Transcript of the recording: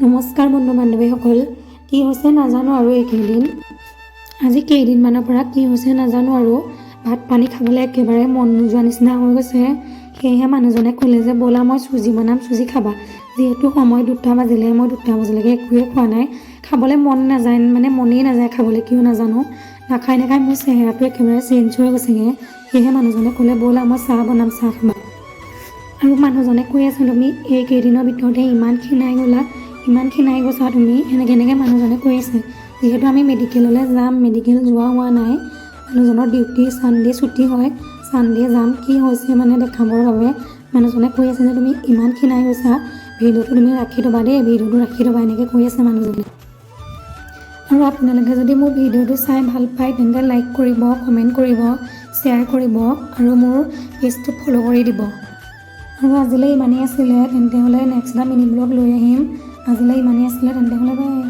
নমস্কাৰ বন্ধু বান্ধৱীসকল, কি হৈছে নাজানো আৰু এইকেইদিন আজি কেইদিনমানৰ পৰা কি হৈছে নাজানো আৰু ভাত পানী খাবলৈ একেবাৰে মন নোযোৱা নিচিনা হৈ গৈছে। সেয়েহে মানুহজনে ক'লে যে ব'লা মই চুজি বনাম, চুজি খাবা। যিহেতু সময় 2টা বাজিলে, মই 2টা বজালৈকে একোৱে খোৱা নাই। খাবলৈ মন নাযায়, মানে মনেই নাযায় খাবলৈ, কিয় নাজানো। নাখাই মোৰ চেহেৰাটো একেবাৰে চেঞ্জ হৈ গৈছেগৈ। সেয়েহে মানুহজনে ক'লে ব'লা মই চাহ বনাম, চাহ খাবা। আৰু মানুহজনে কৈ আছে তুমি এইকেইদিনৰ ভিতৰতে ইমান ক্ষীণাই গৈছা তুমি, এনেকৈ মানুহজনে কৈ আছে। যিহেতু আমি মেডিকেললৈ যাম, মেডিকেল যোৱা হোৱা নাই। মানুহজনৰ ডিউটি ছানডে ছুটি হয়, ছানডে যাম। কি হৈছে মানে দেখাবৰ বাবে মানুহজনে কৈ আছে যে তুমি ইমান ক্ষীণাই গৈছা, ভিডিঅ'টো তুমি ৰাখি থ'বা দেই, ভিডিঅ'টো ৰাখি থ'বা, এনেকৈ কৈ আছে মানুহজনে। আৰু আপোনালোকে যদি মোৰ ভিডিঅ'টো চাই ভাল পায় তেন্তে লাইক কৰিব, কমেণ্ট কৰিব, শ্বেয়াৰ কৰিব আৰু মোৰ পেজটো ফ'ল' কৰি দিব। আৰু আজিলৈ ইমানেই আছিলে, তেন্তে হ'লে নেক্সট এটা মিনি ব্লগ লৈ আহিম। আজিলৈ ইমানেই আছিলে, তেন্তে হ'লে বাই।